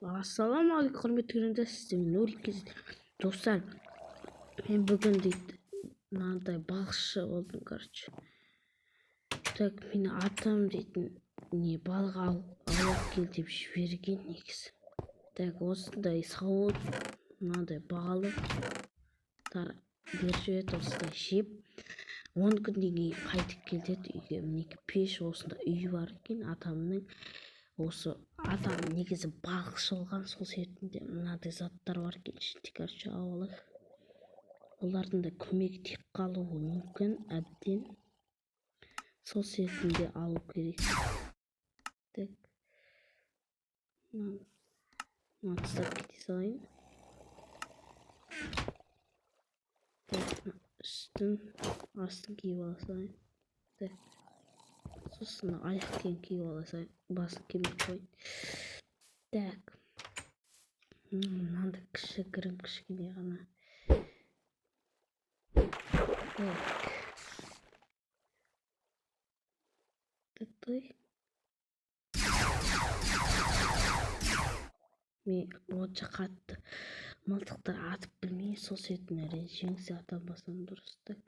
Ассалаумағалейкум құрметті көрермендер, сіздермен Нұрекез. Достар, мен бүгін дейді мынандай балықшы болдым, короче. Так, мені атам дейтін не балық аулап кел деп жіберген негізі. Так, осындай сауыт, мынандай балық беріп жіберді, осындай жеп. 10 күннен кейін қайтып келдеді үйге. Мінекей пеш, осында үй бар екен атамның. Осы атам негізі балықшы болған, сол себептен мынадай заттар бар екен ішінде, короче, ауылы. Олардың да көмегі тек қалуы мүмкін әбден. Сол себептен алу керек. Так. Мына тастап кете салайын. Так, үстін, астын киіп ала салайын. Так. Сосын аяқ киім киіп ала салайын. Басын киіп қойын. Так. Мынандай кішігірім кішкене ғана. Так. Мен онша қатты мылтықтар атып білмеймін, сол себептен жеңсе атанбасам дұрыс. Так.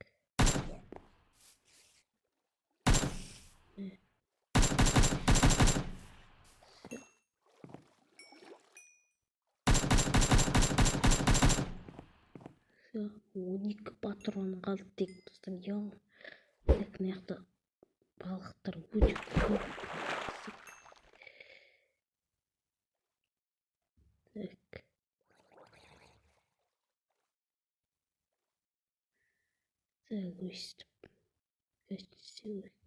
Все, 12 патрон қалды тек, достар. Так, мына жақта балықтар өте көп. Так. Так, өстіп. Өстіп керек.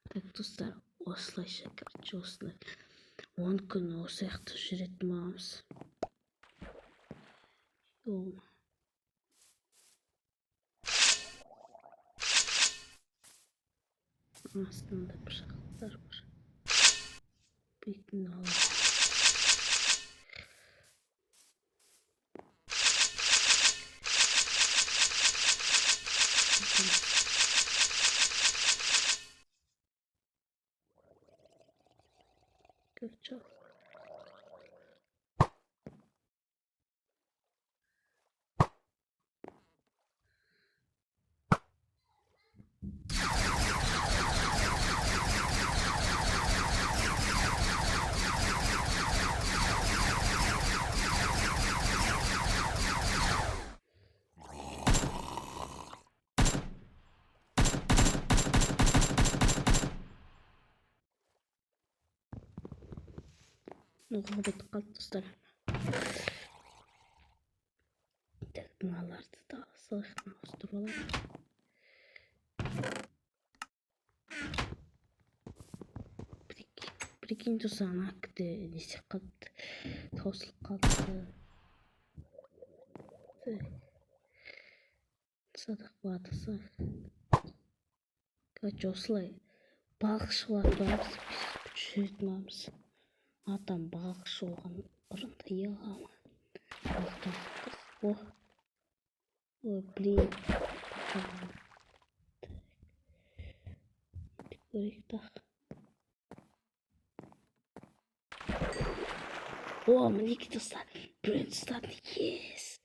Так, достар, осылайша, короче, осылай. 10 күн осы жақта жүретін боламыз. Астында пышақтар бар. Бетін алып. Көрчі. Оға бет қалды, достар. Так, мыналарды да сылықтан ауыстырып аламын. Прикинь, достар, ана кіде несе қалыпты, тосылып қалыпты. Садақ бадысы. Короче, осылай балықшы болатынбыз, біз жүретін боламыз. Атам балықшы болған бұрында елғама. Ой, блин. Көрейік тақ. О, мінекі достар, біреуін ұстады, ес.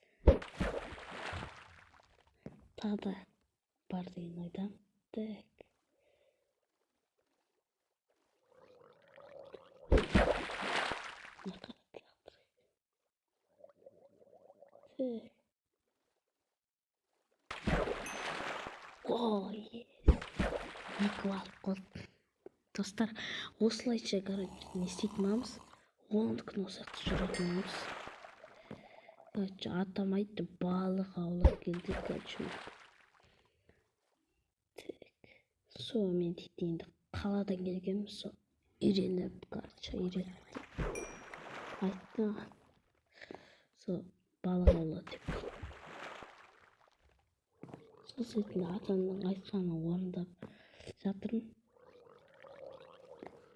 Тағы бар деген ойдам. Так. Ой, екі балық қылды. Достар, осылайша не істейтін боламыз. 10 күн осы жақта жүретін боламыз. Короче, атам айтты, балық аулап келді, короче. Сол мен дейді, енді қаладан келгенміз, сол үйреніп, короче, айтты. Сол балық аулап деп. Сол себептен атамның айтқанын орындап жатырмын.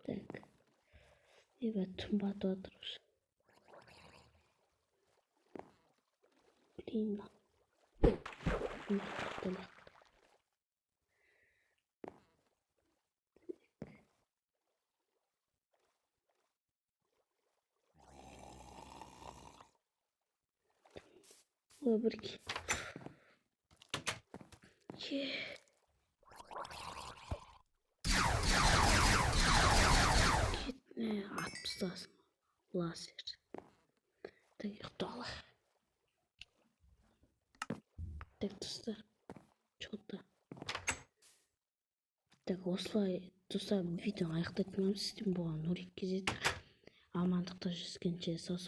Так. Түн батып жатыр. Блин. қой бірге. Кетіне атып тастасын. Лазер. Так, ұйықталы. Так, достар. Чота. Так, осылай достар видеоны аяқтайтын боламын. Сізден болған Нұрик кезет. Амандықта жүзгенше сау